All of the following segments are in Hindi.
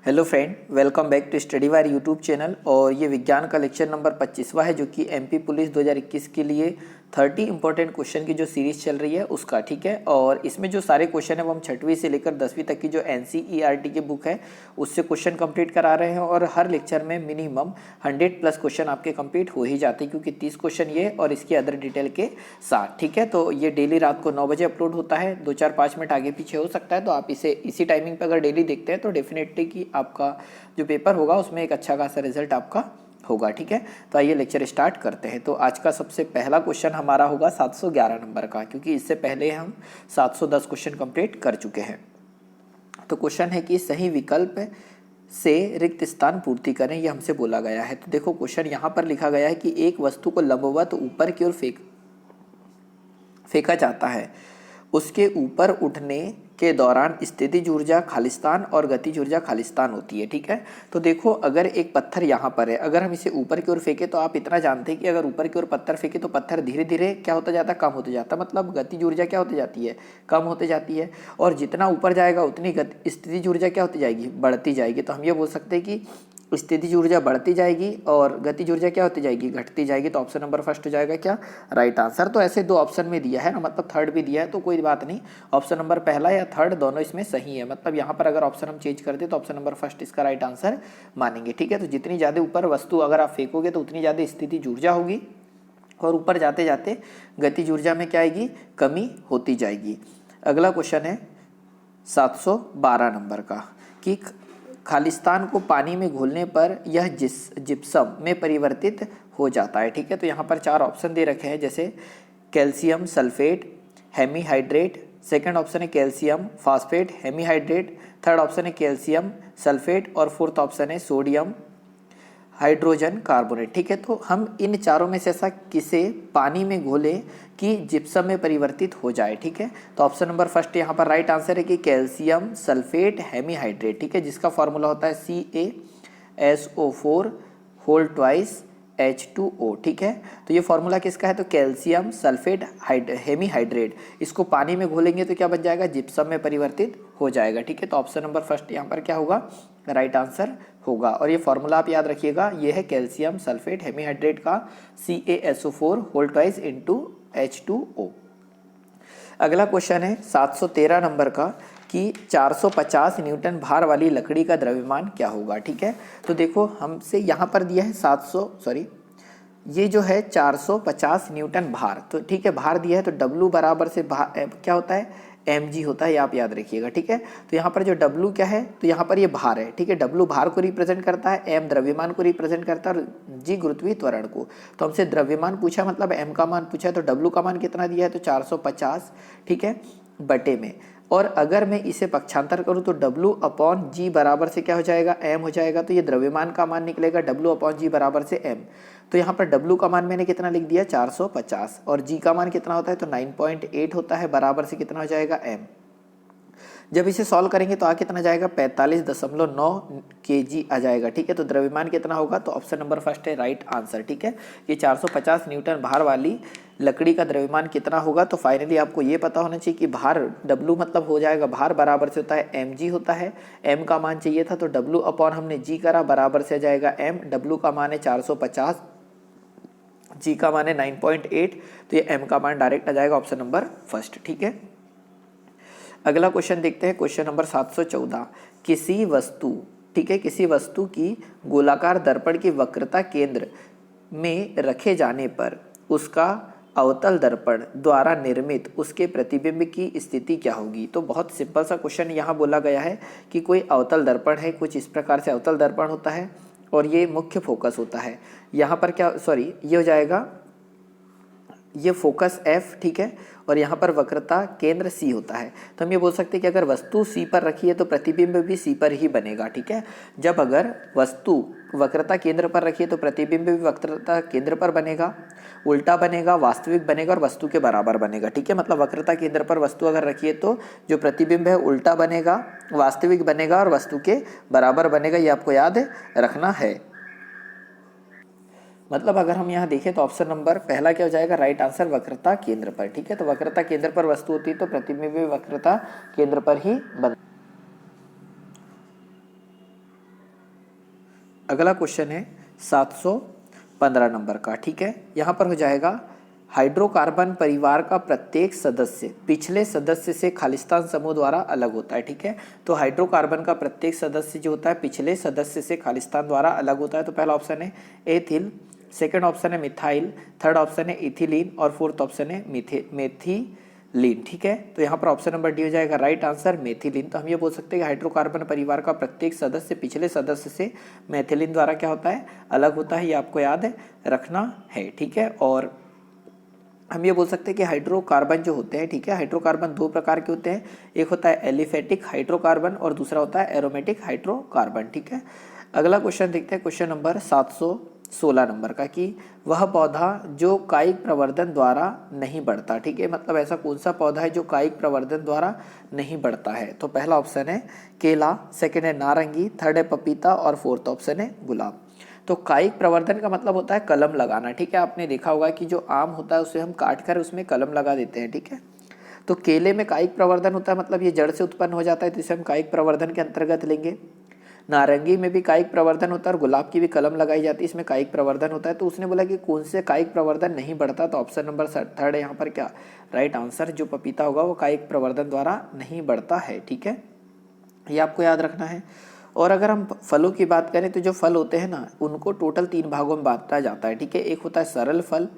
Hello friend, welcome back to study wire YouTube channel. और ये विज्ञान का लेक्चर नंबर 25वां है जो कि एमपी पुलिस 2021 के लिए 30 इंपॉर्टेंट क्वेश्चन की जो सीरीज चल रही है उसका, ठीक है। और इसमें जो सारे क्वेश्चन है वो हम 6वीं से लेकर 10वीं तक की जो एनसीईआरटी की बुक है उससे क्वेश्चन कंप्लीट करा रहे हैं। और हर लेक्चर में मिनिमम 100+ क्वेश्चन आपके कंप्लीट हो ही जाते हैं, क्योंकि 30 क्वेश्चन ये और इसकी अदर डिटेल के साथ, ठीक है। तो ये डेली रात को 9 बजे अपलोड होता है, 2-4-5 मिनट आगे पीछे हो सकता है, तो आप इसे इसी टाइमिंग पर अगर डेली देखते हैं तो डेफिनेटली कि आपका जो पेपर होगा उसमें एक अच्छा खासा रिजल्ट आपका होगा, ठीक है। तो आइए लेक्चर स्टार्ट करते हैं। तो आज का सबसे पहला क्वेश्चन हमारा होगा 711 नंबर का, क्योंकि इससे पहले हम 710 क्वेश्चन कंप्लीट कर चुके हैं। तो क्वेश्चन है कि सही विकल्प से रिक्त स्थान पूर्ति करें, ये हमसे बोला गया है। तो देखो क्वेश्चन यहाँ पर लिखा गया है कि एक वस्तु को लंबवत ऊपर की ओर फेंका जाता है, उसके ऊपर उठने के दौरान स्थितिज ऊर्जा खालिस्तान और गतिज ऊर्जा खालिस्तान होती है, ठीक है। तो देखो अगर एक पत्थर यहाँ पर है, अगर हम इसे ऊपर की ओर फेंके तो आप इतना जानते हैं कि अगर ऊपर की ओर पत्थर फेंके तो पत्थर धीरे धीरे क्या होता जाता है, कम होते जाता है। मतलब गतिज ऊर्जा क्या होती जाती है, कम होते जाती है। और जितना ऊपर जाएगा उतनी स्थितिज ऊर्जा क्या होती जाएगी, बढ़ती जाएगी। तो हम ये बोल सकते हैं कि स्थितिज ऊर्जा बढ़ती जाएगी और गतिज ऊर्जा क्या होती जाएगी, घटती जाएगी। तो ऑप्शन नंबर फर्स्ट हो जाएगा क्या, राइट आंसर। तो ऐसे दो ऑप्शन में दिया है ना, मतलब थर्ड भी दिया है तो कोई बात नहीं, ऑप्शन नंबर पहला या थर्ड दोनों इसमें सही है। मतलब यहाँ पर अगर ऑप्शन हम चेंज कर दे तो ऑप्शन नंबर फर्स्ट इसका राइट आंसर मानेंगे, ठीक है। तो जितनी ज़्यादा ऊपर वस्तु अगर आप फेंकोगे तो उतनी ज़्यादा स्थितिज ऊर्जा होगी और ऊपर जाते जाते गतिज ऊर्जा में क्या आएगी, कमी होती जाएगी। अगला क्वेश्चन है 712 नंबर का कि खालिस्तान को पानी में घोलने पर यह जिप्सम में परिवर्तित हो जाता है, ठीक है। तो यहाँ पर 4 ऑप्शन दे रखे हैं, जैसे calcium sulphate hemihydrate, second option है calcium phosphate hemihydrate, third option है कैल्शियम सल्फेट और फोर्थ ऑप्शन है सोडियम हाइड्रोजन कार्बोनेट, ठीक है। तो हम इन चारों में से ऐसा किसे पानी में घोले कि जिप्सम में परिवर्तित हो जाए, ठीक है। तो ऑप्शन नंबर फर्स्ट यहाँ पर राइट आंसर है कि कैल्शियम सल्फेट हेमीहाइड्रेट, ठीक है, जिसका फॉर्मूला होता है CaSO4 होल ट्वाइस H2O, ठीक है। तो ये फॉर्मूला किसका है, तो कैल्शियम सल्फेट हेमीहाइड्रेट, इसको पानी में घोलेंगे तो क्या बन जाएगा, जिप्सम में परिवर्तित हो जाएगा, ठीक है। तो ऑप्शन नंबर फर्स्ट यहाँ पर क्या होगा, राइट आंसर होगा। और ये फॉर्मूला आप याद रखिएगा, ये है कैल्शियम सल्फेट हेमीहाइड्रेट का CaSO4 whole twice into H2O। अगला क्वेश्चन है 713 नंबर का कि 450 न्यूटन भार वाली लकड़ी का द्रव्यमान क्या होगा, ठीक है। तो देखो हमसे यहाँ पर दिया है ये जो है 450 न्यूटन भार, तो ठीक है, भार दिया है तो W बराबर से क्या होता है, mg होता है, ये आप याद रखिएगा, ठीक है। तो यहाँ पर जो W क्या है, तो यहाँ पर ये भार है, ठीक है। W भार को रिप्रेजेंट करता है, m द्रव्यमान को रिप्रेजेंट करता है और g गुरुत्वीय त्वरण को। तो हमसे द्रव्यमान पूछा, मतलब m का मान पूछा है, तो W का मान कितना दिया है, तो 450, ठीक है, बटे में। और अगर मैं इसे पक्षांतर करूं तो W/g बराबर से क्या हो जाएगा, m हो जाएगा। तो ये द्रव्यमान का मान निकलेगा W/g बराबर से m। तो यहाँ पर W का मान मैंने कितना लिख दिया, 450, और g का मान कितना होता है, तो 9.8 होता है, बराबर से कितना हो जाएगा, m। जब इसे सॉल्व करेंगे तो आ कितना जाएगा, 45.9 kg आ जाएगा, ठीक है। तो द्रव्यमान कितना होगा, तो ऑप्शन नंबर फर्स्ट है राइट आंसर, ठीक है। ये 450 न्यूटन भार वाली लकड़ी का द्रव्यमान कितना होगा, तो फाइनली आपको ये पता होना चाहिए कि भार W मतलब हो जाएगा, भार बराबर से होता है mg होता है, m का मान चाहिए था तो W अपॉन हमने g करा, बराबर से आ जाएगा m। W का मान है 450, g का मान है 9.8, तो ये m का मान डायरेक्ट आ जाएगा ऑप्शन नंबर फर्स्ट, ठीक है। अगला क्वेश्चन देखते हैं, क्वेश्चन नंबर 714, किसी वस्तु, ठीक है, किसी वस्तु की गोलाकार दर्पण की वक्रता केंद्र में रखे जाने पर उसका अवतल दर्पण द्वारा निर्मित उसके प्रतिबिंब की स्थिति क्या होगी। तो बहुत सिंपल सा क्वेश्चन यहाँ बोला गया है कि कोई अवतल दर्पण है, कुछ इस प्रकार से अवतल दर्पण होता है और ये मुख्य फोकस होता है। यहाँ पर क्या, सॉरी, ये हो जाएगा, ये फोकस F, ठीक है, और यहाँ पर वक्रता केंद्र C होता है। तो हम ये बोल सकते हैं कि अगर वस्तु C पर रखी है तो प्रतिबिंब भी C पर ही बनेगा, ठीक है। जब अगर वस्तु वक्रता केंद्र पर रखी है तो प्रतिबिंब भी वक्रता केंद्र पर बनेगा, उल्टा बनेगा, वास्तविक बनेगा और वस्तु के बराबर बनेगा, ठीक है। मतलब वक्रता केंद्र पर वस्तु अगर रखी है तो जो प्रतिबिंब है उल्टा बनेगा, वास्तविक बनेगा और वस्तु के बराबर बनेगा, ये आपको याद रखना है। मतलब अगर हम यहाँ देखें तो ऑप्शन नंबर पहला क्या हो जाएगा, राइट आंसर, वक्रता केंद्र पर, ठीक है। तो वक्रता केंद्र पर वस्तु होती है तो प्रतिबिंब भी वक्रता केंद्र पर ही बन। अगला क्वेश्चन है 715 नंबर का, ठीक है। यहाँ पर हो जाएगा हाइड्रोकार्बन परिवार का प्रत्येक सदस्य पिछले सदस्य से खालिस्तान समूह द्वारा अलग होता है, ठीक है। तो हाइड्रोकार्बन का प्रत्येक सदस्य जो होता है पिछले सदस्य से खालिस्तान द्वारा अलग होता है। तो पहला ऑप्शन है एथिल, सेकंड ऑप्शन है मिथाइल, थर्ड ऑप्शन है इथिलीन और फोर्थ ऑप्शन है मेथिलीन, ठीक है। तो यहाँ पर ऑप्शन नंबर डी हो जाएगा राइट आंसर मेथिलीन। तो हम ये बोल सकते हैं कि हाइड्रोकार्बन परिवार का प्रत्येक सदस्य पिछले सदस्य से मेथिलीन द्वारा क्या होता है, अलग होता है। ये आपको याद रखना है, ठीक है। और हम ये बोल सकते हैं कि हाइड्रोकार्बन जो होते हैं, ठीक है, हाइड्रोकार्बन दो प्रकार के होते हैं। एक होता है एलिफेटिक हाइड्रोकार्बन और दूसरा होता है एरोमेटिक हाइड्रोकार्बन, ठीक है। अगला क्वेश्चन देखते हैं, क्वेश्चन नंबर 716 नंबर का, कि वह पौधा जो कायिक प्रवर्धन द्वारा नहीं बढ़ता, ठीक है। मतलब ऐसा कौन सा पौधा है जो कायिक प्रवर्धन द्वारा नहीं बढ़ता है। तो पहला ऑप्शन है केला, सेकेंड है नारंगी, थर्ड है पपीता और फोर्थ ऑप्शन है गुलाब। तो कायिक प्रवर्धन का मतलब होता है कलम लगाना, ठीक है। आपने देखा होगा कि जो आम होता है उसे हम काट कर उसमें कलम लगा देते हैं, ठीक है। तो केले में कायिक प्रवर्धन होता है, मतलब ये जड़ से उत्पन्न हो जाता है, तो इसे हम कायिक प्रवर्धन के अंतर्गत लेंगे। नारंगी में भी कायिक प्रवर्धन होता है और गुलाब की भी कलम लगाई जाती है, इसमें कायिक प्रवर्धन होता है। तो उसने बोला कि कौन से कायिक प्रवर्धन नहीं बढ़ता, तो ऑप्शन नंबर थर्ड है यहाँ पर क्या राइट आंसर। जो पपीता होगा वो कायिक प्रवर्धन द्वारा नहीं बढ़ता है, ठीक है। ये आपको याद रखना है। और अगर हम फलों की बात करें तो जो फल होते हैं ना उनको टोटल 3 भागों में बांटा जाता है, ठीक है। एक होता है सरल फल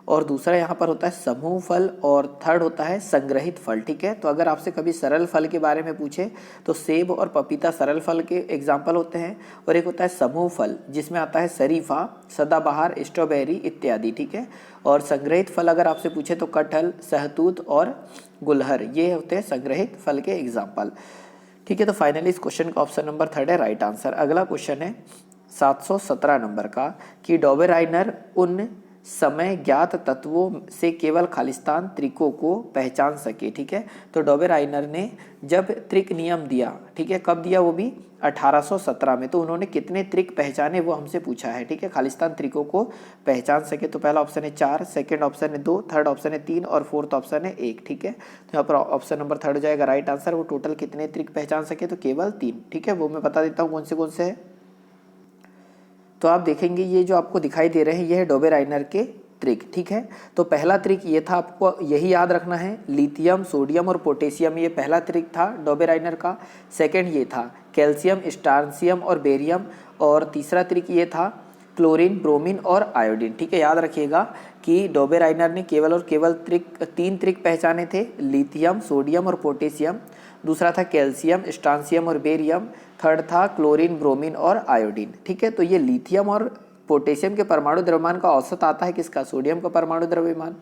और दूसरा यहाँ पर होता है समूह फल और थर्ड होता है संग्रहित फल, ठीक है। तो अगर आपसे कभी सरल फल के बारे में पूछे तो सेब और पपीता सरल फल के एग्जाम्पल होते हैं, और एक होता है समूह फल जिसमें आता है शरीफा, सदाबहार, स्ट्रॉबेरी इत्यादि, ठीक है। और संग्रहित फल अगर आपसे पूछे तो कटहल, सहतूत और गुलहर, ये होते हैं संग्रहित फल के एग्जाम्पल, ठीक है। तो फाइनली इस क्वेश्चन का ऑप्शन नंबर थर्ड है राइट आंसर। अगला क्वेश्चन है 717 नंबर का, कि डॉबेराइनर उन समय ज्ञात तत्वों से केवल खालिस्तान त्रिकों को पहचान सके, ठीक है। तो डॉबेराइनर ने जब त्रिक नियम दिया, ठीक है, कब दिया, वो भी 1817 में, तो उन्होंने कितने त्रिक पहचाने वो हमसे पूछा है, ठीक है। खालिस्तान त्रिकों को पहचान सके, तो पहला ऑप्शन है 4, सेकंड ऑप्शन है 2, थर्ड ऑप्शन है 3 और फोर्थ ऑप्शन है 1, ठीक है। तो यहाँ पर ऑप्शन नंबर थर्ड हो जाएगा राइट आंसर। वो टोटल कितने त्रिक पहचान सके, तो केवल 3, ठीक है। वो मैं बता देता हूँ कौन से है। तो आप देखेंगे ये जो आपको दिखाई दे रहे हैं ये है डॉबेराइनर के त्रिक, ठीक है। तो पहला त्रिक ये था, आपको यही याद रखना है, लिथियम, सोडियम और पोटेशियम, ये पहला त्रिक था डॉबेराइनर का। सेकंड ये था कैल्शियम, स्ट्रांसियम और बेरियम, और तीसरा त्रिक ये था क्लोरीन, ब्रोमीन और आयोडीन, ठीक है। याद रखिएगा कि डॉबेराइनर ने केवल और केवल 3 त्रिक पहचाने थे, लिथियम, सोडियम और पोटेशियम, दूसरा था कैल्शियम, स्ट्रांसियम और बेरियम, थर्ड था क्लोरीन, ब्रोमीन और आयोडीन, ठीक है। तो ये लिथियम और पोटेशियम के परमाणु द्रव्यमान का औसत आता है किसका, सोडियम का परमाणु द्रव्यमान।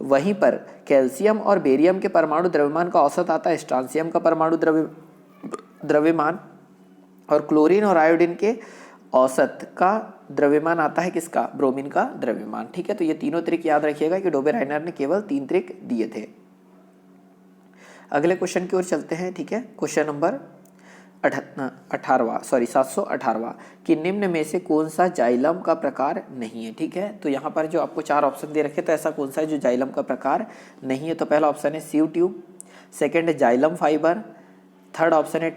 वहीं पर कैल्शियम और बेरियम के परमाणु द्रव्यमान का औसत आता है स्ट्रांसियम का परमाणु द्रव्यमान, और क्लोरीन और आयोडीन के औसत का द्रव्यमान आता है किसका, ब्रोमीन का द्रव्यमान, ठीक है। तो ये तीनों त्रिक याद रखिएगा कि डॉबेराइनर ने केवल 3 त्रिक दिए थे। अगले क्वेश्चन की ओर चलते हैं, ठीक है। क्वेश्चन नंबर 718वां, कि निम्न में से कौन सा जाइलम का प्रकार नहीं है, ठीक है। तो यहाँ पर जो आपको 4 ऑप्शन दे रखे, तो ऐसा कौन सा है जो जाइलम का प्रकार नहीं है। तो पहला ऑप्शन है सीव ट्यूब, सेकेंड है जाइलम फाइबर, थर्ड ऑप्शन है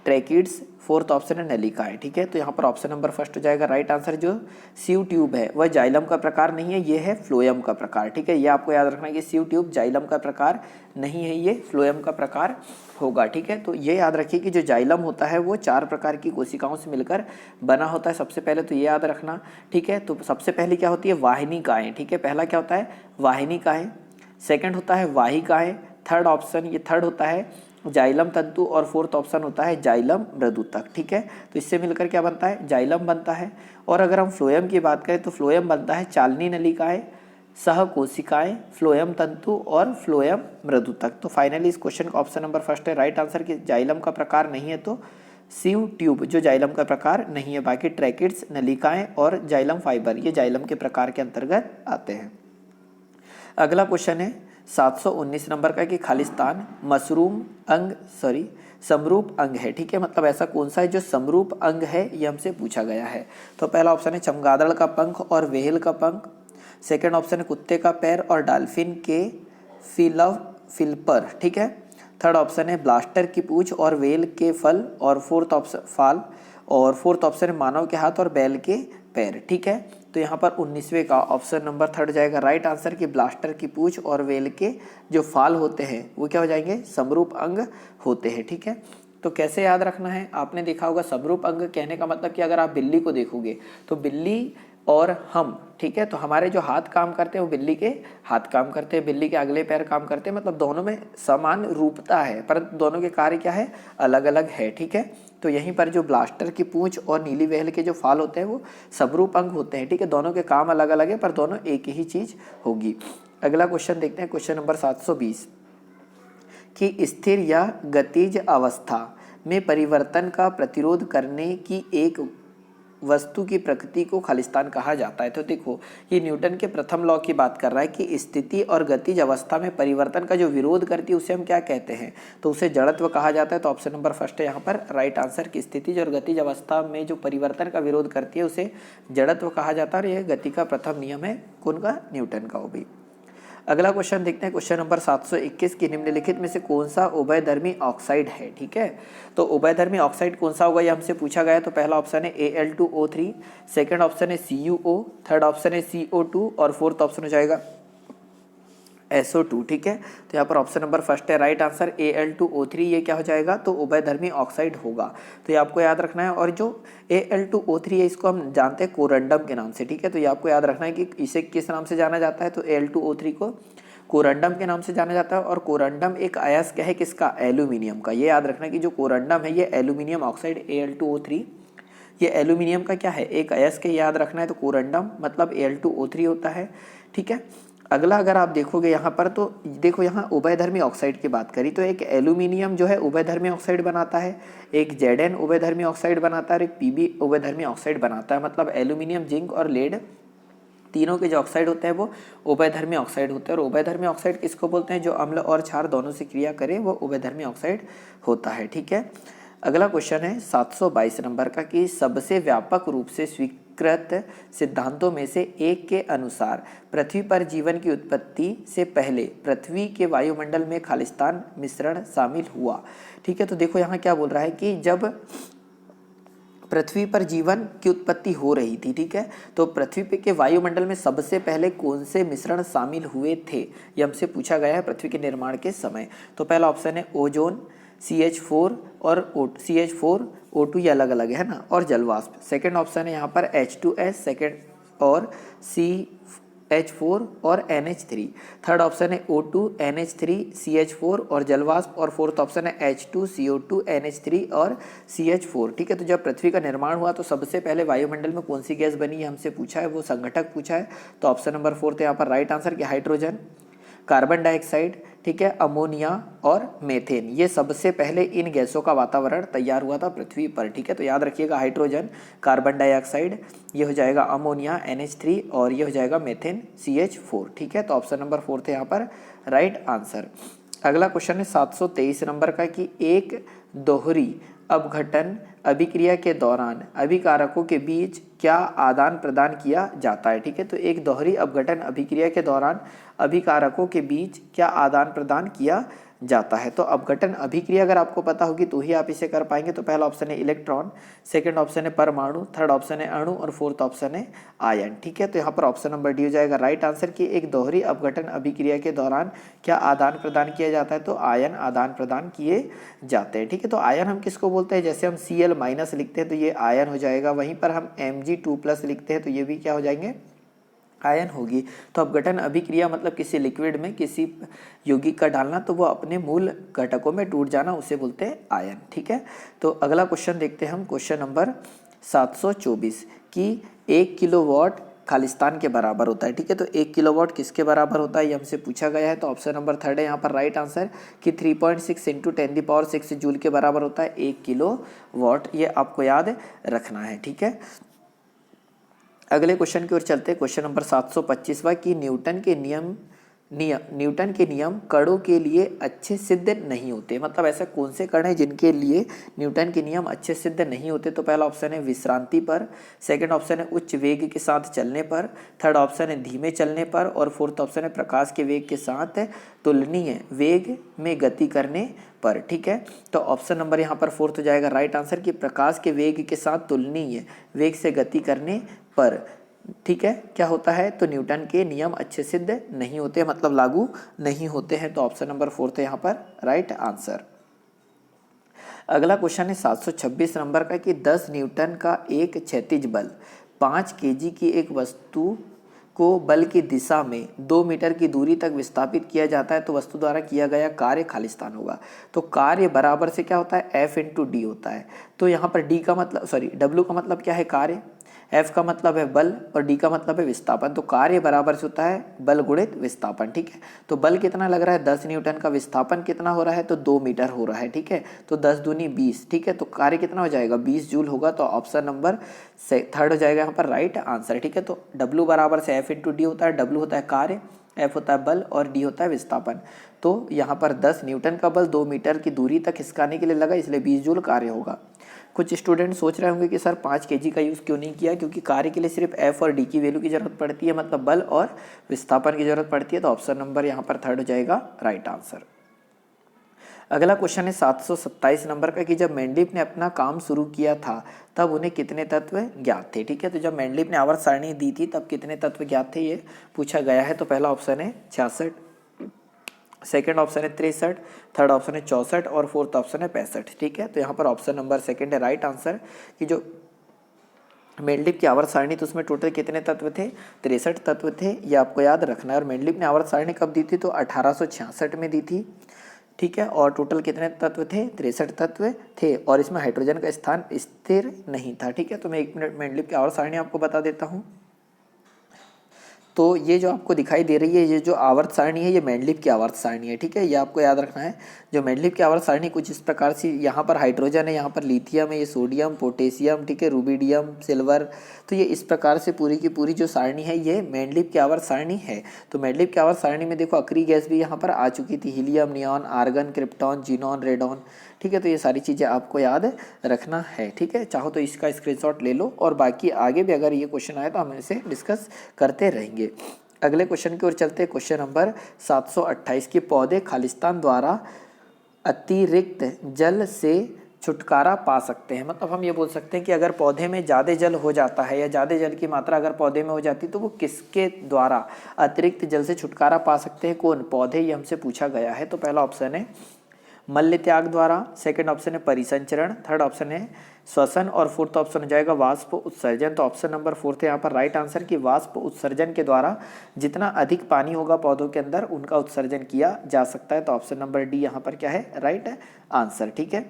ट्रैकिड्स, फोर्थ ऑप्शन है नलिकाएं, ठीक है। तो यहाँ पर ऑप्शन नंबर फर्स्ट हो जाएगा राइट आंसर। जो सीव ट्यूब है वह जाइलम का प्रकार नहीं है, ये है फ्लोएम का प्रकार, ठीक है। ये आपको याद रखना है कि सीव ट्यूब जाइलम का प्रकार नहीं है, ये फ्लोएम का प्रकार होगा, ठीक है। तो ये याद रखिए कि जो जाइलम होता है वो 4 प्रकार की कोशिकाओं से मिलकर बना होता है। सबसे पहले तो ये याद रखना, ठीक है। तो सबसे पहले क्या होती है, वाहिनिकाएं, ठीक है। पहला क्या होता है, वाहिनिकाएं, सेकंड होता है वाहिकाएं, थर्ड होता है जाइलम तंतु, और फोर्थ ऑप्शन होता है जाइलम मृदुतक, ठीक है। तो इससे मिलकर क्या बनता है, जाइलम बनता है। और अगर हम फ्लोएम की बात करें तो फ्लोएम बनता है चालनी नलिकाएं, सहकोशिकाएं, फ्लोएम तंतु और फ्लोएम मृदुतक। तो फाइनली इस क्वेश्चन का ऑप्शन नंबर फर्स्ट है राइट आंसर, कि जाइलम का प्रकार नहीं है तो सीव ट्यूब जो जाइलम का प्रकार नहीं है। बाकी ट्रैकिड्स, नलिकाएं और जाइलम फाइबर ये जाइलम के प्रकार के अंतर्गत आते हैं। अगला क्वेश्चन है 719 नंबर का, कि खालिस्तान समरूप अंग है, ठीक है। मतलब ऐसा कौन सा है जो समरूप अंग है, ये हमसे पूछा गया है। तो पहला ऑप्शन है चमगादड़ का पंख और व्हेल का पंख, सेकंड ऑप्शन है कुत्ते का पैर और डॉल्फिन के फिलपर, ठीक है। थर्ड ऑप्शन है ब्लास्टर की पूंछ और व्हेल के फल और फोर्थ ऑप्शन फाल, और फोर्थ ऑप्शन है मानव के हाथ और बैल के पैर, ठीक है। तो यहाँ पर 19वें का ऑप्शन नंबर थर्ड जाएगा राइट आंसर कि ब्लास्टर की पूंछ और वेल के जो फाल होते हैं वो क्या हो जाएंगे, समरूप अंग होते हैं, ठीक है। तो कैसे याद रखना है, आपने देखा होगा समरूप अंग कहने का मतलब कि अगर आप बिल्ली को देखोगे तो बिल्ली और हम, ठीक है, तो हमारे जो हाथ काम करते हैं वो बिल्ली के हाथ काम करते हैं, बिल्ली के अगले पैर काम करते हैं, मतलब दोनों में समान रूपता है परंतु दोनों के कार्य क्या है, अलग अलग है, ठीक है। तो यहीं पर जो ब्लास्टर की पूंछ और नीली व्हेल के जो फाल होते हैं वो समरूप अंग होते हैं, ठीक है। दोनों के काम अलग अलग है पर दोनों एक ही चीज होगी। अगला क्वेश्चन देखते हैं, क्वेश्चन नंबर 720 कि स्थिर या गतिज अवस्था में परिवर्तन का प्रतिरोध करने की एक वस्तु की प्रकृति को खालिस्तान कहा जाता है। तो देखो ये न्यूटन के प्रथम लॉ की बात कर रहा है कि स्थिति और गतिज अवस्था में परिवर्तन का जो विरोध करती है उसे हम क्या कहते हैं, तो उसे जड़त्व कहा जाता है। तो ऑप्शन नंबर फर्स्ट है यहाँ पर राइट आंसर की स्थितिज और गतिज अवस्था में जो परिवर्तन का विरोध करती है उसे जड़त्व कहा जाता है और यह गति का प्रथम नियम है, कौन का, न्यूटन का। वो भी अगला क्वेश्चन देखते हैं, क्वेश्चन नंबर 721 की निम्नलिखित में से कौन सा उभयधर्मी ऑक्साइड है, ठीक है। तो उभयधर्मी ऑक्साइड कौन सा होगा ये हमसे पूछा गया है। तो पहला ऑप्शन है Al2O3, सेकंड ऑप्शन है CuO, थर्ड ऑप्शन है CO2 और फोर्थ ऑप्शन हो जाएगा SO2, ठीक है। तो यहाँ पर ऑप्शन नंबर फर्स्ट है राइट आंसर Al2O3, ये क्या हो जाएगा, तो उभयधर्मी ऑक्साइड होगा। तो ये आपको याद रखना है। और जो Al2O3 है इसको हम जानते हैं कोरंडम के नाम से, ठीक है। तो ये आपको याद रखना है कि इसे किस नाम से जाना जाता है, तो Al2O3 को कोरंडम के नाम से जाना जाता है। और कोरंडम एक अयस्क है किसका, एल्यूमिनियम का। ये याद रखना है कि जो कोरंडम है ये एल्यूमिनियम ऑक्साइड Al2O3 ये एल्यूमिनियम का क्या है, एक अयस्क है, याद रखना है। तो कोरंडम मतलब Al2O3 होता है, ठीक है। अगला अगर आप देखोगे यहाँ पर तो देखो यहाँ उभयधर्मी ऑक्साइड की बात करी तो एक एल्यूमिनियम जो है उभयधर्मी ऑक्साइड बनाता है, एक Zn उभयधर्मी ऑक्साइड बनाता है और एक Pb उभयधर्मी ऑक्साइड बनाता है। मतलब एल्यूमिनियम, जिंक और लेड तीनों के जो ऑक्साइड होते हैं वो उभयधर्मी ऑक्साइड होते हैं। और उभयधर्मी ऑक्साइड किसको बोलते हैं, जो अम्ल और क्षार दोनों से क्रिया करे वो उभयधर्मी ऑक्साइड होता है, ठीक है। अगला क्वेश्चन है 722 नंबर का कि सबसे व्यापक रूप से स्वीकृत सिद्धांतों में से एक के अनुसार पृथ्वी पर जीवन की उत्पत्ति से पहले पृथ्वी के वायुमंडल में खालिस्तान मिश्रण शामिल हुआ, ठीक है। तो देखो यहाँ क्या बोल रहा है कि जब पृथ्वी पर जीवन की उत्पत्ति हो रही थी, ठीक है, तो पृथ्वी पे के वायुमंडल में सबसे पहले कौन से मिश्रण शामिल हुए थे, ये हमसे पूछा गया है पृथ्वी के निर्माण के समय। तो पहला ऑप्शन है ओजोन, CH4 और CH4 O2 ये अलग अलग है ना, और जलवाष्प। सेकंड ऑप्शन है यहाँ पर H2S सेकंड और CH4 और NH3। थर्ड ऑप्शन है O2 NH3 CH4 और जलवाष्प। और फोर्थ ऑप्शन है H2 CO2 NH3 और CH4, ठीक है। तो जब पृथ्वी का निर्माण हुआ तो सबसे पहले वायुमंडल में कौन सी गैस बनी है हमसे पूछा है, वो संघटक पूछा है। तो ऑप्शन नंबर फोर्थ है यहाँ पर राइट आंसर कि हाइड्रोजन, कार्बन डाइऑक्साइड, ठीक है, अमोनिया और मेथेन, ये सबसे पहले इन गैसों का वातावरण तैयार हुआ था पृथ्वी पर, ठीक है। तो याद रखिएगा हाइड्रोजन, कार्बन डाइऑक्साइड, ये हो जाएगा अमोनिया NH3 और ये हो जाएगा मेथेन CH4, ठीक है। तो ऑप्शन नंबर फोर्थ है यहाँ पर राइट आंसर। अगला क्वेश्चन है 723 नंबर का कि एक दोहरी अपघटन अभिक्रिया के दौरान अभिकारकों के बीच क्या आदान प्रदान किया जाता है, ठीक है। तो एक दोहरी अपघटन अभिक्रिया के दौरान अभिकारकों के बीच क्या आदान प्रदान किया जाता है। तो अपघटन अभिक्रिया अगर आपको पता होगी तो ही आप इसे कर पाएंगे। तो पहला ऑप्शन है इलेक्ट्रॉन, सेकंड ऑप्शन है परमाणु, थर्ड ऑप्शन है अणु और फोर्थ ऑप्शन है आयन, ठीक है। तो यहाँ पर ऑप्शन नंबर डी हो जाएगा राइट आंसर कि एक दोहरी अपघटन अभिक्रिया के दौरान क्या आदान प्रदान किया जाता है, तो आयन आदान प्रदान किए जाते हैं, ठीक है। तो आयन हम किसको बोलते हैं, जैसे हम Cl- लिखते हैं तो ये आयन हो जाएगा, वहीं पर हम Mg2+ लिखते हैं तो ये भी क्या हो जाएंगे, आयन होगी। तो अपघटन अभिक्रिया मतलब किसी लिक्विड में किसी यौगिक का डालना तो वो अपने मूल घटकों में टूट जाना, उसे बोलते हैं आयन, ठीक है। तो अगला क्वेश्चन देखते हैं हम, क्वेश्चन नंबर 724 कि 1 किलोवाट खालिस्तान के बराबर होता है, ठीक है। तो 1 किलोवाट किसके बराबर होता है ये हमसे पूछा गया है। तो ऑप्शन नंबर थर्ड है यहाँ पर राइट आंसर कि 3.6 × 10⁶ जूल के बराबर होता है 1 किलोवाट, ये आपको याद रखना है, ठीक है। अगले क्वेश्चन की ओर चलते हैं, क्वेश्चन नंबर 725वां कि न्यूटन के नियम न्यूटन के नियम कणों के लिए अच्छे सिद्ध नहीं होते। मतलब ऐसे कौन से कण हैं जिनके लिए न्यूटन के नियम अच्छे सिद्ध नहीं होते? तो पहला ऑप्शन है विश्रांति पर, सेकंड ऑप्शन है उच्च वेग के साथ चलने पर, थर्ड ऑप्शन है धीमे चलने पर, और फोर्थ ऑप्शन है प्रकाश के वेग के साथ तुलनीय वेग में गति करने पर। ठीक है, तो ऑप्शन नंबर यहाँ पर फोर्थ हो जाएगा राइट आंसर, कि प्रकाश के वेग के साथ तुलनीय वेग से गति करने पर। ठीक है, क्या होता है? तो न्यूटन के नियम अच्छे सिद्ध नहीं होते, मतलब लागू नहीं होते हैं। तो ऑप्शन नंबर फोर्थ है यहाँ पर राइट आंसर। अगला क्वेश्चन है 726 नंबर का, कि 10 न्यूटन का एक क्षैतिज बल 5 केजी की एक वस्तु को बल की दिशा में 2 मीटर की दूरी तक विस्थापित किया जाता है, तो वस्तु द्वारा किया गया कार्य खालिस्तान होगा। तो कार्य बराबर से क्या होता है? F इंटू डी होता है। तो यहाँ पर डी का मतलब W का मतलब क्या है? कार्य, F का मतलब है बल, और D का मतलब है विस्थापन। तो कार्य बराबर से होता है बल गुणित विस्थापन। ठीक है, तो बल कितना लग रहा है? 10 न्यूटन का। विस्थापन कितना हो रहा है? तो 2 मीटर हो रहा है। ठीक है, तो 10 दूनी 20। ठीक है, तो कार्य कितना हो जाएगा? 20 जूल होगा। तो ऑप्शन नंबर थर्ड हो जाएगा यहाँ पर राइट आंसर। ठीक है, तो W बराबर से F इंटू डी होता है। W होता है कार्य, F होता है बल, और D होता है विस्थापन। तो यहाँ पर 10 न्यूटन का बल 2 मीटर की दूरी तक खिसकाने के लिए लगा, इसलिए 20 जूल कार्य होगा। कुछ स्टूडेंट सोच रहे होंगे कि सर 5 केजी का यूज़ क्यों नहीं किया? क्योंकि कार्य के लिए सिर्फ F और D की वैल्यू की जरूरत पड़ती है, मतलब बल और विस्थापन की जरूरत पड़ती है। तो ऑप्शन नंबर यहाँ पर थर्ड हो जाएगा राइट आंसर। अगला क्वेश्चन है 727 नंबर का, कि जब मेंडलीव ने अपना काम शुरू किया था तब उन्हें कितने तत्व ज्ञात थे? ठीक है, तो जब मेंडलीव ने आवर्त सारणी दी थी तब कितने तत्व ज्ञात थे, ये पूछा गया है। तो पहला ऑप्शन है 66, सेकेंड ऑप्शन है 63, थर्ड ऑप्शन है 64, और फोर्थ ऑप्शन है 65। ठीक है, तो यहाँ पर ऑप्शन नंबर सेकेंड है राइट आंसर, कि जो मेंडलीव की आवर्त सारणी, तो उसमें टोटल कितने तत्व थे? 63 तत्व थे, ये आपको याद रखना है। और मेंडलीव ने आवर्त सारणी कब दी थी? तो 1866 में दी थी। ठीक है, और टोटल कितने तत्व थे? 63 तत्व थे, और इसमें हाइड्रोजन का स्थान स्थिर नहीं था। ठीक है, तो मैं 1 मिनट मेंडलीव की आवर्त सारणी आपको बता देता हूँ। तो ये जो आपको दिखाई दे रही है, ये जो आवर्त सारणी है, ये मेंडलीव की आवर्त सारणी है। ठीक है, ये आपको याद रखना है। जो मेंडलीव की आवर्त सारणी कुछ इस प्रकार से, यहाँ पर हाइड्रोजन है, यहाँ पर लिथियम है, ये सोडियम, पोटेशियम, ठीक है, रुबिडियम, सिल्वर। तो ये इस प्रकार से पूरी की पूरी जो सारणी है, ये मेंडलीव की आवर्त सारणी है। तो मेंडलीव की आवर्त सारणी में देखो अक्रिय गैस भी यहाँ पर आ चुकी थी, helium, neon, argon, krypton, xenon, radon. ठीक है, तो ये सारी चीज़ें आपको याद रखना है। ठीक है, चाहो तो इसका स्क्रीनशॉट ले लो, और बाकी आगे भी अगर ये क्वेश्चन आए तो हम इसे डिस्कस करते रहेंगे। अगले क्वेश्चन की ओर चलते हैं। क्वेश्चन नंबर 728, के पौधे खालिस्तान द्वारा अतिरिक्त जल से छुटकारा पा सकते हैं। मतलब हम ये बोल सकते हैं कि अगर पौधे में ज़्यादा जल हो जाता है, या ज़्यादा जल की मात्रा अगर पौधे में हो जाती है, तो वो किसके द्वारा अतिरिक्त जल से छुटकारा पा सकते हैं? कौन पौधे? ये हमसे पूछा गया है। तो पहला ऑप्शन है मल्ल त्याग द्वारा, सेकंड ऑप्शन है परिसंचरण, थर्ड ऑप्शन है श्वसन, और फोर्थ ऑप्शन हो जाएगा वाष्प उत्सर्जन। तो ऑप्शन नंबर फोर्थ है यहाँ पर राइट आंसर, कि वाष्प उत्सर्जन के द्वारा जितना अधिक पानी होगा पौधों के अंदर, उनका उत्सर्जन किया जा सकता है। तो ऑप्शन नंबर डी यहाँ पर क्या है? Right answer. ठीक है,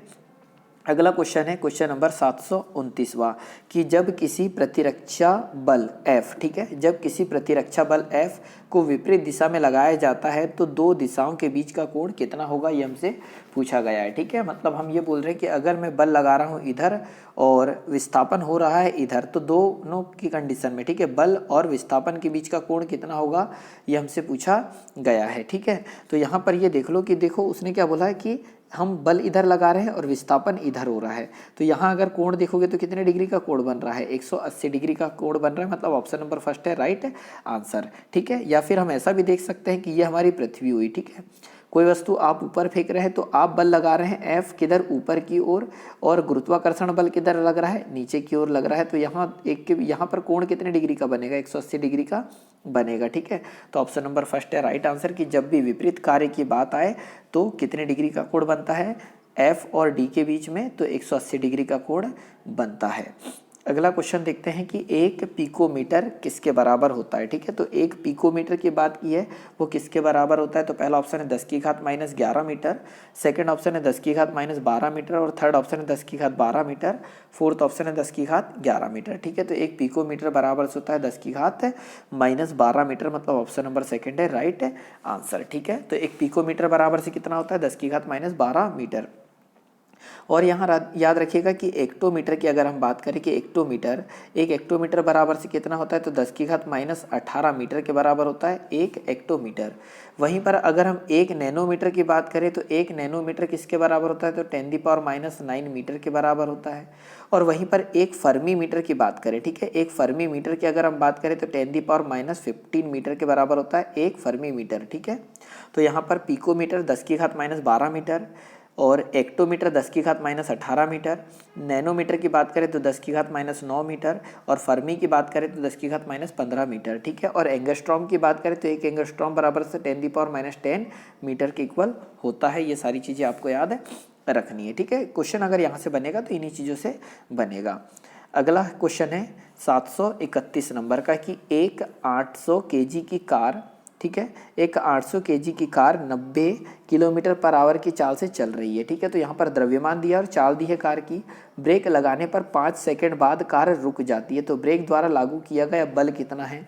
अगला क्वेश्चन है क्वेश्चन नंबर 729वां, कि जब किसी प्रतिरक्षा बल F, ठीक है, जब किसी प्रतिरक्षा बल F को विपरीत दिशा में लगाया जाता है तो दो दिशाओं के बीच का कोण कितना होगा? ये हमसे पूछा गया है। ठीक है, मतलब हम ये बोल रहे हैं कि अगर मैं बल लगा रहा हूँ इधर और विस्थापन हो रहा है इधर, तो दोनों की कंडीशन में, ठीक है, बल और विस्थापन के बीच का कोण कितना होगा, ये हमसे पूछा गया है। ठीक है, तो यहाँ पर ये देख लो कि देखो उसने क्या बोला है कि हम बल इधर लगा रहे हैं और विस्थापन इधर हो रहा है। तो यहाँ अगर कोण देखोगे तो कितने डिग्री का कोण बन रहा है? 180 डिग्री का कोण बन रहा है। मतलब ऑप्शन नंबर फर्स्ट है राइट आंसर। ठीक है, या फिर हम ऐसा भी देख सकते हैं कि ये हमारी पृथ्वी हुई। ठीक है, कोई वस्तु आप ऊपर फेंक रहे हैं तो आप बल लगा रहे हैं F किधर? ऊपर की ओर, और गुरुत्वाकर्षण बल किधर लग रहा है? नीचे की ओर लग रहा है। तो यहाँ पर कोण कितने डिग्री का बनेगा? 180 डिग्री का बनेगा। ठीक है, तो ऑप्शन नंबर फर्स्ट है राइट आंसर, कि जब भी विपरीत कार्य की बात आए तो कितने डिग्री का कोण बनता है F और D के बीच में? तो 180 डिग्री का कोण बनता है। अगला क्वेश्चन देखते हैं कि 1 पिकोमीटर किसके बराबर होता है। ठीक है, तो 1 पिकोमीटर की बात की है, वो किसके बराबर होता है? तो पहला ऑप्शन है 10 की घात माइनस 11 मीटर, सेकंड ऑप्शन है 10 की घात माइनस 12 मीटर, और थर्ड ऑप्शन है 10 की घात 12 मीटर, फोर्थ ऑप्शन है 10 की घात 11 मीटर। ठीक है, तो 1 पिकोमीटर बराबर से होता है 10 की घात माइनस 12 मीटर, मतलब ऑप्शन नंबर सेकेंड है राइट आंसर। ठीक है, तो 1 पिकोमीटर बराबर से कितना होता है? 10 की घात माइनस 12 मीटर। और यहाँ याद रखिएगा कि एक्टोमीटर की अगर हम बात करें कि एक एक्टोमीटर बराबर से कितना होता है, तो 10 की घात -18 मीटर के बराबर होता है एक एक्टोमीटर। वहीं पर अगर हम एक नैनोमीटर की बात करें तो एक नैनोमीटर किसके बराबर होता है, तो 10⁻⁹ मीटर के बराबर होता है। और वहीं पर एक फर्मी मीटर की बात करें, ठीक है, एक फर्मी मीटर की अगर हम बात करें तो 10⁻15 मीटर के बराबर होता है एक फर्मी मीटर, ठीक है। तो यहाँ पर पिकोमीटर 10 की घात -12 मीटर और एक्टोमीटर 10 की घात -18 मीटर, नैनोमीटर की बात करें तो 10 की घात -9 मीटर और फर्मी की बात करें तो 10 की घात -15 मीटर, ठीक है। और एंगस्ट्रॉम की बात करें तो एक एंगस्ट्रॉम बराबर से 10⁻10 मीटर के इक्वल होता है। ये सारी चीज़ें आपको याद रखनी है, ठीक है। क्वेश्चन अगर यहाँ से बनेगा तो इन्हीं चीज़ों से बनेगा। अगला क्वेश्चन है 731 नंबर का कि एक 800 kg की कार, ठीक है, एक 800 kg की कार 90 km/h की चाल से चल रही है, ठीक है। तो यहाँ पर द्रव्यमान दिया और चाल दी है कार की। ब्रेक लगाने पर 5 सेकंड बाद कार रुक जाती है, तो ब्रेक द्वारा लागू किया गया बल कितना है।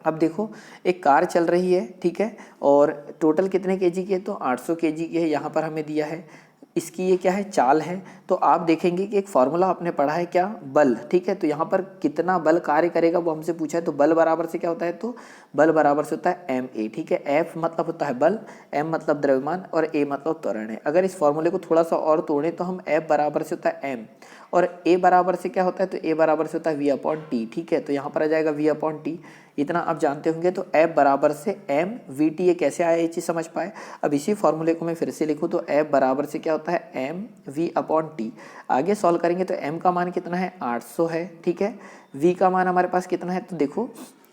अब देखो एक कार चल रही है, ठीक है, और टोटल कितने केजी की है, तो 800 kg की है। यहाँ पर हमें दिया है इसकी ये क्या है, चाल है। तो आप देखेंगे कि एक फॉर्मूला आपने पढ़ा है क्या, बल, ठीक है। तो यहाँ पर कितना बल कार्य करेगा वो हमसे पूछा है। तो बल बराबर से क्या होता है, तो बल बराबर से होता है ma, ठीक है। F मतलब होता है बल, m मतलब द्रव्यमान और a मतलब त्वरण है। अगर इस फॉर्मूले को थोड़ा सा और तोड़ें तो हम F बराबर से होता है m और a बराबर से क्या होता है, तो a बराबर से होता है v/t, ठीक है। तो यहाँ पर आ जाएगा v/t, इतना आप जानते होंगे। तो F बराबर से m vt, ये कैसे आया ये चीज़ समझ पाए। अब इसी फॉर्मूले को मैं फिर से लिखूँ तो F बराबर से क्या होता है m v/t। आगे सॉल्व करेंगे तो m का मान कितना है 800 है, ठीक है। v का मान हमारे पास कितना है, तो देखो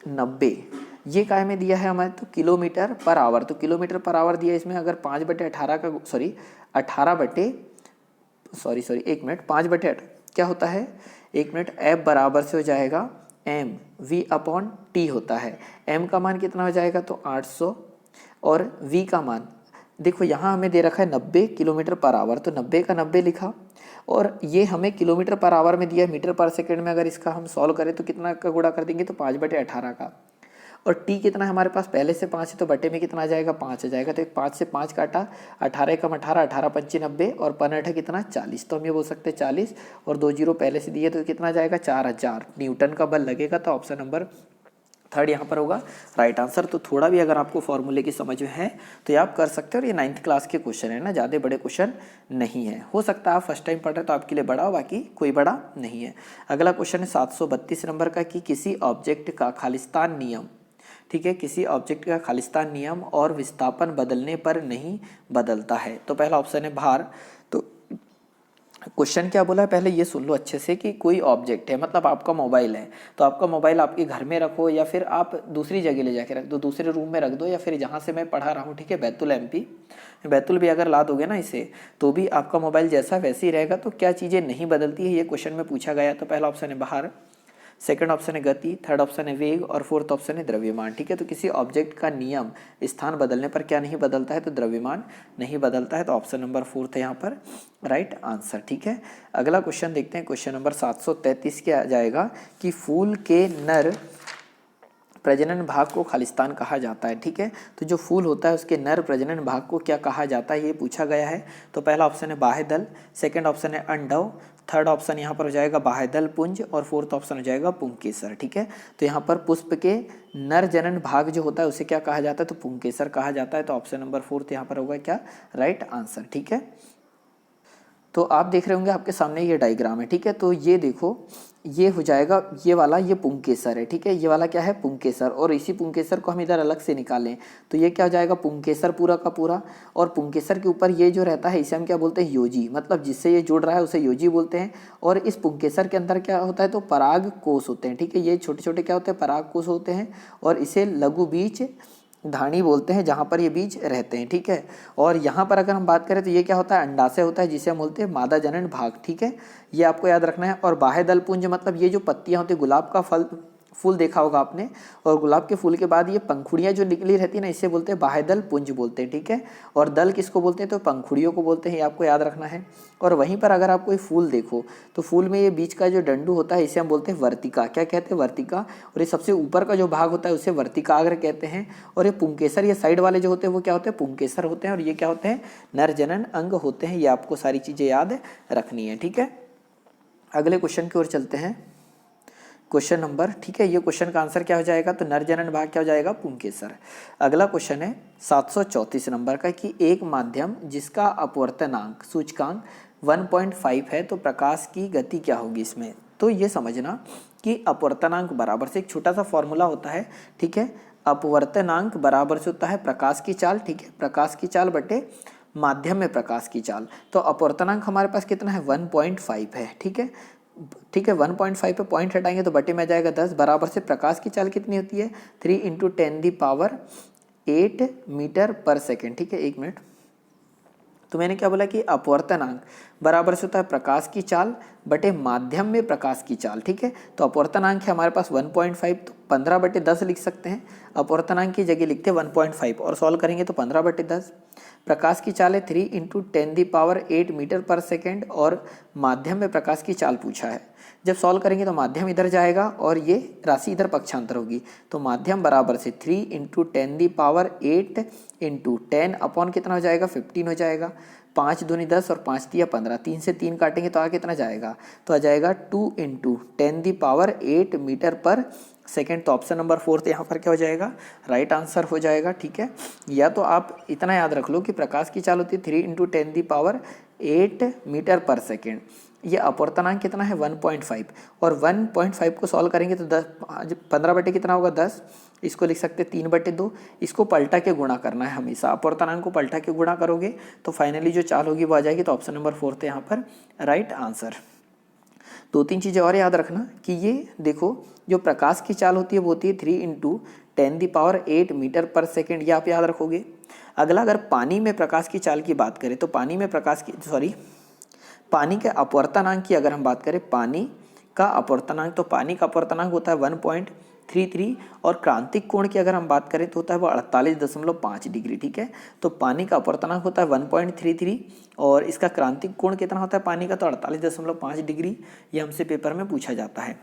90, ये काय में दिया है हमारे, तो km/h। तो km/h दिया इसमें, अगर 5/18 का सॉरी 5/8 क्या होता है 1 मिनट, F बराबर से हो जाएगा m v/t होता है। m का मान कितना हो जाएगा, तो 800 और v का मान देखो यहाँ हमें दे रखा है 90 km/h, तो 90 का 90 लिखा और ये हमें km/h में दिया है मीटर/सेकंड में। अगर इसका हम सॉल्व करें तो कितना का गुणा कर देंगे, तो 5/18 का। और t कितना है हमारे पास, पहले से 5 है तो बटे में कितना आ जाएगा, 5 आ जाएगा। तो एक 5 से 5 काटा, 18 एकम 18, 18 पंचे 90 और 15 कितना 40। तो हम ये बोल सकते हैं 40 और 2 जीरो पहले से दिए तो कितना जाएगा 4000 न्यूटन का बल लगेगा। तो ऑप्शन नंबर 3 यहाँ पर होगा राइट आंसर। तो थोड़ा भी अगर आपको फॉर्मूले की समझ में है तो ये आप कर सकते हो। और ये 9th क्लास के क्वेश्चन है ना, ज़्यादा बड़े क्वेश्चन नहीं है। हो सकता है आप फर्स्ट टाइम पढ़ रहे तो आपके लिए बड़ा हो, बाकी कोई बड़ा नहीं है। अगला क्वेश्चन है 732 नंबर का कि किसी ऑब्जेक्ट का खालिस्तान नियम, ठीक है, किसी ऑब्जेक्ट का खालिस्तान नियम और विस्थापन बदलने पर नहीं बदलता है। तो पहला ऑप्शन है भार। तो क्वेश्चन क्या बोला है पहले ये सुन लो अच्छे से कि कोई ऑब्जेक्ट है, मतलब आपका मोबाइल है, तो आपका मोबाइल आपके घर में रखो या फिर आप दूसरी जगह ले जाके रख दो, दूसरे रूम में रख दो, या फिर जहाँ से मैं पढ़ा रहा हूँ, ठीक है, बैतुल MP, बैतुल भी अगर ला दोगे ना इसे तो भी आपका मोबाइल जैसा वैसे ही रहेगा। तो क्या चीज़ें नहीं बदलती है, ये क्वेश्चन में पूछा गया। तो पहला ऑप्शन है भार, सेकंड ऑप्शन है गति, थर्ड ऑप्शन है वेग और फोर्थ ऑप्शन है द्रव्यमान, ठीक है। तो किसी ऑब्जेक्ट का नियम स्थान बदलने पर क्या नहीं बदलता है, तो द्रव्यमान नहीं बदलता है। तो ऑप्शन नंबर 4 है यहाँ पर राइट आंसर, ठीक है। अगला क्वेश्चन देखते हैं, क्वेश्चन नंबर 733 क्या जाएगा कि फूल के नर प्रजनन भाग को खालिस्तान कहा जाता है, ठीक है। तो जो फूल होता है उसके नर प्रजनन भाग को क्या कहा जाता है, ये पूछा गया है। तो पहला ऑप्शन है बाह्य दल, सेकंड ऑप्शन है अंडव, थर्ड ऑप्शन यहाँ पर हो जाएगा बाह्य दल पुंज और फोर्थ ऑप्शन हो जाएगा पुंकेसर, ठीक है। तो यहाँ पर पुष्प के नर जनन भाग जो होता है उसे क्या कहा जाता है, तो पुंकेसर कहा जाता है। तो ऑप्शन नंबर 4 यहाँ पर होगा क्या राइट आंसर, ठीक है। तो आप देख रहे होंगे आपके सामने ये डायग्राम है, ठीक है। तो ये देखो ये हो जाएगा, ये वाला ये पुंकेसर है, ठीक है। ये वाला क्या है पुंकेसर, और इसी पुंकेसर को हम इधर अलग से निकालें तो ये क्या हो जाएगा पुंकेसर पूरा का पूरा। और पुंकेसर के ऊपर ये जो रहता है इसे हम क्या बोलते हैं योजी, मतलब जिससे ये जुड़ रहा है उसे योजी बोलते हैं। और इस पुंकेसर के अंदर क्या होता है, तो पराग कोष होते हैं, ठीक है। ये छोटे छोटे क्या होते हैं पराग कोष होते हैं और इसे लघु बीज धानी बोलते हैं जहाँ पर ये बीज रहते हैं, ठीक है। और यहाँ पर अगर हम बात करें तो ये क्या होता है अंडाशय होता है जिसे हम बोलते हैं मादा जनन भाग, ठीक है। ये आपको याद रखना है। और बाह्य दल पुंज मतलब ये जो पत्तियाँ होती है गुलाब का फूल देखा होगा आपने, और गुलाब के फूल के बाद ये पंखुड़ियाँ जो निकली रहती है ना, इससे बोलते हैं बाह्यदल पुंज बोलते हैं, ठीक है। और दल किसको बोलते हैं, तो पंखुड़ियों को बोलते हैं, ये आपको याद रखना है। और वहीं पर अगर आप कोई फूल देखो तो फूल में ये बीच का जो डंडू होता है इसे हम बोलते हैं वर्तिका। क्या कहते हैं, वर्तिका। और ये सबसे ऊपर का जो भाग होता है उसे वर्तिकाग्र कहते हैं। और ये पुंकेसर, ये साइड वाले जो होते हैं वो क्या होते हैं, पुंकेसर होते हैं। और ये क्या होते हैं, नरजनन अंग होते हैं। ये आपको सारी चीज़ें याद रखनी है, ठीक है। अगले क्वेश्चन की ओर चलते हैं, क्वेश्चन नंबर, ठीक है, ये क्वेश्चन का आंसर क्या हो जाएगा, तो नरजनन भाग क्या हो जाएगा, पुंकेसर। अगला क्वेश्चन है 734 नंबर का कि एक माध्यम जिसका अपवर्तनांक सूचकांक 1.5 है तो प्रकाश की गति क्या होगी इसमें। तो ये समझना कि अपवर्तनांक बराबर से एक छोटा सा फॉर्मूला होता है, ठीक है। अपवर्तनांक बराबर से होता है प्रकाश की चाल, ठीक है, प्रकाश की चाल बटे माध्यम में प्रकाश की चाल। तो अपवर्तनांक हमारे पास कितना है, 1.5 है, ठीक है। ठीक है, 1.5 पे पॉइंट हटाएंगे तो बटे में आ जाएगा 10, बराबर से प्रकाश की चाल कितनी होती है, 3 × 10⁸ मीटर पर सेकेंड, ठीक है। एक मिनट, तो मैंने क्या बोला कि अपवर्तनांक बराबर से होता है प्रकाश की चाल बटे माध्यम में प्रकाश की चाल, ठीक है। तो अपवर्तनांक है हमारे पास 1.5, तो 15/10 लिख सकते हैं। अपवर्तनांक की जगह लिखते हैं 1.5 और सॉल्व करेंगे तो 15/10। प्रकाश की चाल है 3 × 10⁸ मीटर पर सेकेंड और माध्यम में प्रकाश की चाल पूछा है। जब सॉल्व करेंगे तो माध्यम इधर जाएगा और ये राशि इधर पक्षांतर होगी। तो माध्यम बराबर से 3 × 10⁸ × 10 अपॉन कितना हो जाएगा, 15 हो जाएगा। 5 दूनी 10 और 5 तिया 15, 3 से 3 काटेंगे तो आ कितना जाएगा, तो आ जाएगा 2 × 10⁸ मीटर पर सेकेंड। तो ऑप्शन नंबर 4 यहाँ पर क्या हो जाएगा, राइट आंसर हो जाएगा, ठीक है। या तो आप इतना याद रख लो कि प्रकाश की चाल होती है 3 × 10⁸ मीटर पर सेकेंड। ये अपवर्तनांक कितना है, 1.5, और 1.5 को सॉल्व करेंगे तो 15 बटे कितना होगा, 10। इसको लिख सकते हैं 3/2। इसको पलटा के गुणा करना है हमेशा, अपवर्तनांक को पलटा के गुणा करोगे तो फाइनली जो चाल होगी वो आ जाएगी। तो ऑप्शन नंबर 4 यहाँ पर राइट आंसर। 2-3 चीज़ें और याद रखना कि ये देखो जो प्रकाश की चाल होती है वो होती है 3 × 10⁸ मीटर पर सेकेंड, ये आप याद रखोगे। अगला, अगर पानी में प्रकाश की चाल की बात करें तो पानी के अपवर्तनांक की अगर हम बात करें, पानी का अपवर्तनांक, तो पानी का अपवर्तनांक होता है 1.33 और क्रांतिक कोण की अगर हम बात करें तो होता है वो 48.5 डिग्री, ठीक है। तो पानी का अपवर्तनांक होता है 1.33 और इसका क्रांतिक कोण कितना होता है पानी का, तो 48.5 डिग्री। ये हमसे पेपर में पूछा जाता है।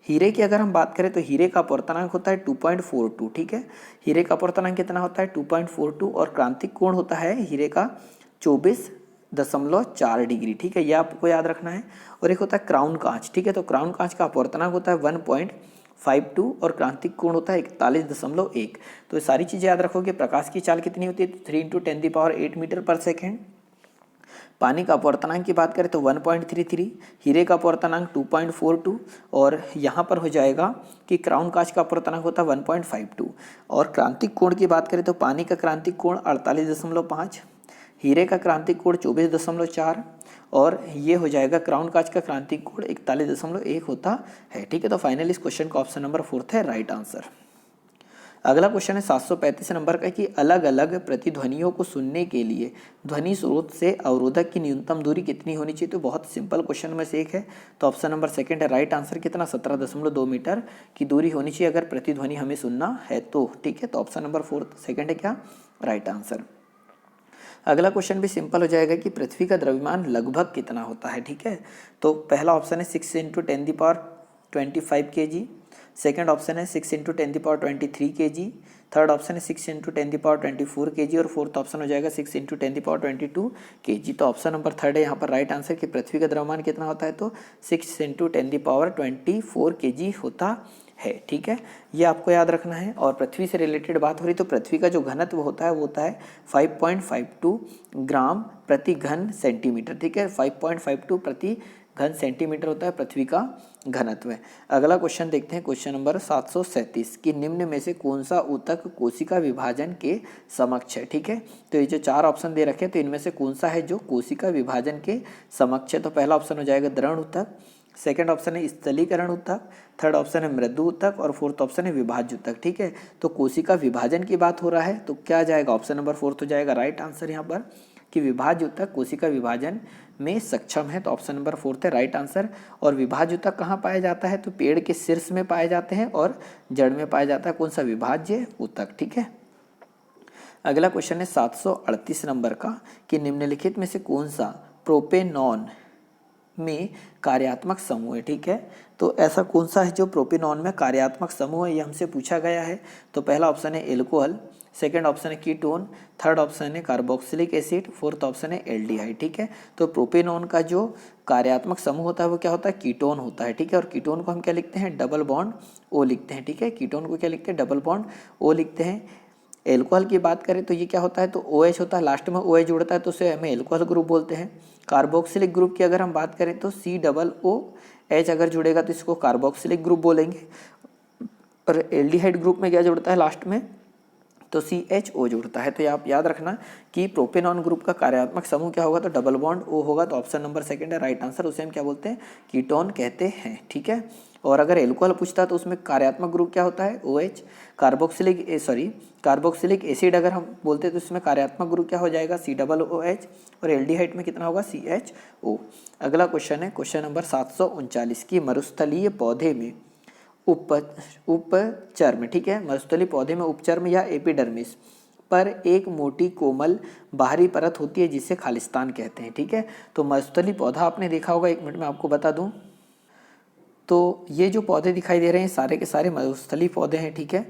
हीरे की अगर हम बात करें तो हीरे का अपवर्तनांक होता है 2.42, ठीक है। हीरे का अपवर्तनांक कितना होता है, 2.42 और क्रांतिक कोण होता है हीरे का 24.4 डिग्री, ठीक है। ये आपको याद रखना है। और एक होता है क्राउन कांच, ठीक है। तो क्राउन कांच का अपवर्तनांक होता है 1.52 और क्रांतिक कोण होता है 41.1। तो ये सारी चीज़ें याद रखोगे। प्रकाश की चाल कितनी होती है, 3 × 10⁸ मीटर पर सेकेंड। पानी का अपवर्तनांक की बात करें तो 1.33, हीरे का अपवर्तनांक 2.42 और यहाँ पर हो जाएगा कि क्राउन कांच का अपवर्तनांक होता है 1.52 और क्रांतिक कोण की बात करें तो पानी का क्रांतिक कोण 48.5, हीरे का क्रांतिक कोण 24.4 और ये हो जाएगा क्राउन कांच का क्रांतिक कोण 41.1 होता है, ठीक है। तो फाइनली इस क्वेश्चन का ऑप्शन नंबर 4 है राइट आंसर। अगला क्वेश्चन है 735 नंबर का कि अलग अलग प्रतिध्वनियों को सुनने के लिए ध्वनि स्रोत से अवरोधक की न्यूनतम दूरी कितनी होनी चाहिए। तो बहुत सिंपल क्वेश्चन में से एक है। तो ऑप्शन नंबर 2 है राइट आंसर। कितना, 17.2 मीटर की दूरी होनी चाहिए अगर प्रतिध्वनि हमें सुनना है तो, ठीक है। तो ऑप्शन नंबर 4 सेकेंड है क्या, राइट आंसर। अगला क्वेश्चन भी सिंपल हो जाएगा कि पृथ्वी का द्रव्यमान लगभग कितना होता है, ठीक है। तो पहला ऑप्शन है 6 × 10⁻25 kg, सेकेंड ऑप्शन है 6 × 10⁻23 kg, थर्ड ऑप्शन है 6 × 10⁻24 kg और फोर्थ ऑप्शन हो जाएगा 6 × 10⁻22 kg। तो ऑप्शन नंबर 3 है यहाँ पर राइट आंसर कि पृथ्वी का द्रव्यमान कितना होता है, तो 6 × 10⁻24 kg होता है, ठीक है। ये आपको याद रखना है। और पृथ्वी से रिलेटेड बात हो रही तो पृथ्वी का जो घनत्व होता है वो होता है 5.52 ग्राम प्रति घन सेंटीमीटर, ठीक है। 5.52 प्रति घन सेंटीमीटर होता है पृथ्वी का घनत्व। अगला क्वेश्चन देखते हैं, क्वेश्चन नंबर 737 कि निम्न में से कौन सा ऊतक कोशिका विभाजन के समक्ष है, ठीक है। तो ये जो 4 ऑप्शन दे रखे हैं तो इनमें से कौन सा है जो कोशिका विभाजन के समक्ष है। तो पहला ऑप्शन हो जाएगा दृढ़ ऊतक, सेकेंड ऑप्शन है स्थलीकरण ऊतक, थर्ड ऑप्शन है मृदु ऊतक और फोर्थ ऑप्शन है विभाज्य ऊतक, ठीक है। तो कोशिका विभाजन की बात हो रहा है तो क्या आ जाएगा, ऑप्शन नंबर 4 हो जाएगा राइट आंसर यहाँ पर। कि विभाज्य ऊतक कोशिका विभाजन में सक्षम है, तो ऑप्शन नंबर 4 है राइट आंसर। और विभाज्य ऊतक कहाँ पाया जाता है, तो पेड़ के शीर्ष में पाए जाते हैं और जड़ में पाया जाता है कौन सा, विभाज्य ऊतक। ठीक है, अगला क्वेश्चन है 738 नंबर का कि निम्नलिखित में से कौन सा प्रोपेनॉन में कार्यात्मक समूह है। ठीक है, तो ऐसा कौन सा है जो प्रोपेनॉन में कार्यात्मक समूह है, ये हमसे पूछा गया है। तो पहला ऑप्शन है एल्कोहल, सेकंड ऑप्शन है कीटोन, थर्ड ऑप्शन है कार्बोक्सिलिक एसिड, फोर्थ ऑप्शन है एल्डिहाइड। ठीक है, तो प्रोपेनॉन का जो कार्यात्मक समूह होता है वो क्या होता है, कीटोन होता है। ठीक है, और कीटोन को हम क्या लिखते हैं, डबल बॉन्ड ओ लिखते हैं। ठीक है, कीटोन को क्या लिखते हैं, डबल बॉन्ड ओ लिखते हैं। एल्कोहल की बात करें तो ये क्या होता है, तो OH होता है, लास्ट में OH जुड़ता है तो उसे हमें एल्कोहल ग्रुप बोलते हैं। कार्बोक्सिलिक ग्रुप की अगर हम बात करें तो COOH अगर जुड़ेगा तो इसको कार्बोक्सिलिक ग्रुप बोलेंगे। और एल्डिहाइड ग्रुप में क्या जुड़ता है लास्ट में, तो CHO जुड़ता है। तो आप याद रखना कि प्रोपेनॉन ग्रुप का कार्यात्मक समूह क्या होगा, तो डबल बॉन्ड O होगा। तो ऑप्शन नंबर सेकंड है राइट आंसर, उसे हम क्या बोलते हैं, कीटोन कहते हैं। ठीक है, और अगर एल्कोहल पूछता है तो उसमें कार्यात्मक ग्रुप क्या होता है, OH। कार्बोक्सिलिक एसिड अगर हम बोलते हैं तो इसमें कार्यात्मक ग्रुप क्या हो जाएगा, COOH। और एल्डिहाइड में कितना होगा, CHO। अगला क्वेश्चन है क्वेश्चन नंबर 739 की मरुस्थलीय पौधे में उपचर्म, ठीक है, मरुस्थलीय पौधे में उपचर्म या एपिडर्मिस पर एक मोटी कोमल बाहरी परत होती है जिसे खालिस्तान कहते हैं। ठीक है, तो मरुस्थलीय पौधा आपने देखा होगा, 1 मिनट में आपको बता दूं तो ये जो पौधे दिखाई दे रहे हैं सारे के सारे मरुस्थलीय पौधे हैं। ठीक है,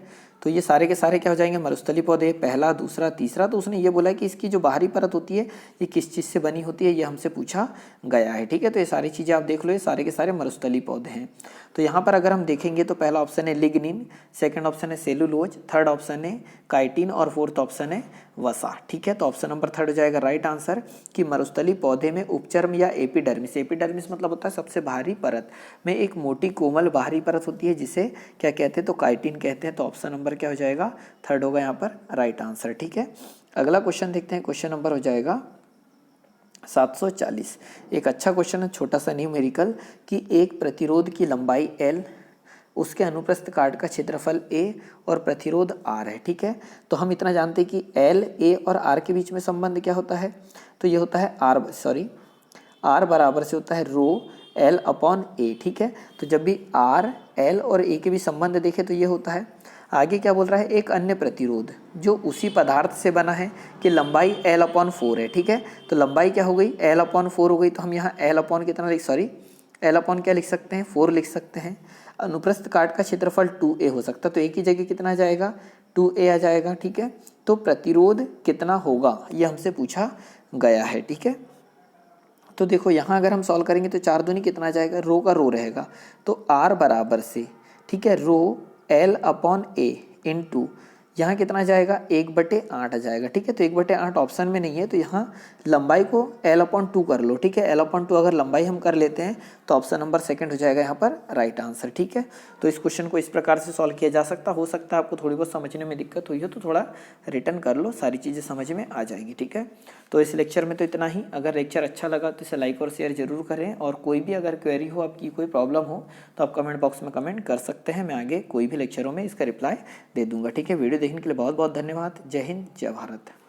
तो ये सारे के सारे क्या हो जाएंगे, मरुस्थलीय पौधे, पहला दूसरा तीसरा। तो उसने ये बोला कि इसकी जो बाहरी परत होती है ये किस चीज़ से बनी होती है, ये हमसे पूछा गया है। ठीक है, तो ये सारी चीज़ें आप देख लो, ये सारे के सारे मरुस्थलीय पौधे हैं। तो यहाँ पर अगर हम देखेंगे तो पहला ऑप्शन है लिग्निन, सेकंड ऑप्शन है सेलुलोज, थर्ड ऑप्शन है काइटिन और फोर्थ ऑप्शन है वसा। ठीक है, तो ऑप्शन नंबर 3 हो जाएगा राइट आंसर कि मरुस्थलीय पौधे में उपचर्म या एपिडर्मिस, एपिडर्मिस मतलब होता है सबसे बाहरी परत में एक मोटी कोमल बाहरी परत होती है जिसे क्या कहते हैं, तो काइटिन कहते हैं। तो ऑप्शन नंबर क्या हो जाएगा, 3 होगा यहाँ पर राइट आंसर। ठीक है, अगला क्वेश्चन देखते हैं, क्वेश्चन नंबर हो जाएगा 740। एक अच्छा क्वेश्चन है, छोटा सा न्यूमेरिकल कि एक प्रतिरोध की लंबाई L, उसके अनुप्रस्थ काट का क्षेत्रफल A और प्रतिरोध R है। ठीक है, तो हम इतना जानते हैं कि L, A और R के बीच में संबंध क्या होता है, तो ये होता है R बराबर से होता है रो L अपॉन A। ठीक है, तो जब भी R, L और A के बीच संबंध देखें तो ये होता है। आगे क्या बोल रहा है, एक अन्य प्रतिरोध जो उसी पदार्थ से बना है कि लंबाई L अपॉन 4 है। ठीक है, तो लंबाई क्या हो गई, L अपॉन 4 हो गई। तो हम यहाँ L अपॉन कितना L अपॉन क्या लिख सकते हैं, 4 लिख सकते हैं। अनुप्रस्थ काट का क्षेत्रफल 2A हो सकता है, तो A की जगह कितना आ जाएगा, 2A आ जाएगा। ठीक है, तो प्रतिरोध कितना होगा ये हमसे पूछा गया है। ठीक है, तो देखो यहाँ अगर हम सॉल्व करेंगे तो 4 दूनी कितना आ जाएगा, रो का रो रहेगा, तो R बराबर से, ठीक है, रो L अपॉन A इंटू यहाँ कितना जाएगा, 1/8 आ जाएगा। ठीक है, तो 1/8 ऑप्शन में नहीं है, तो यहाँ लंबाई को L अपॉन 2 कर लो। ठीक है, L अपॉन 2 अगर लंबाई हम कर लेते हैं तो ऑप्शन नंबर सेकंड हो जाएगा यहाँ पर राइट आंसर। ठीक है, तो इस क्वेश्चन को इस प्रकार से सॉल्व किया जा सकता, हो सकता है आपको थोड़ी बहुत समझने में दिक्कत हुई हो तो थोड़ा रिटर्न कर लो, सारी चीज़ें समझ में आ जाएगी। ठीक है, तो इस लेक्चर में तो इतना ही। अगर लेक्चर अच्छा लगा तो इसे लाइक और शेयर जरूर करें, और कोई भी अगर क्वेरी हो, आपकी कोई प्रॉब्लम हो तो आप कमेंट बॉक्स में कमेंट कर सकते हैं, मैं आगे कोई भी लेक्चरों में इसका रिप्लाई दे दूंगा। ठीक है, वीडियो देखने के लिए बहुत बहुत धन्यवाद। जय हिंद, जय भारत।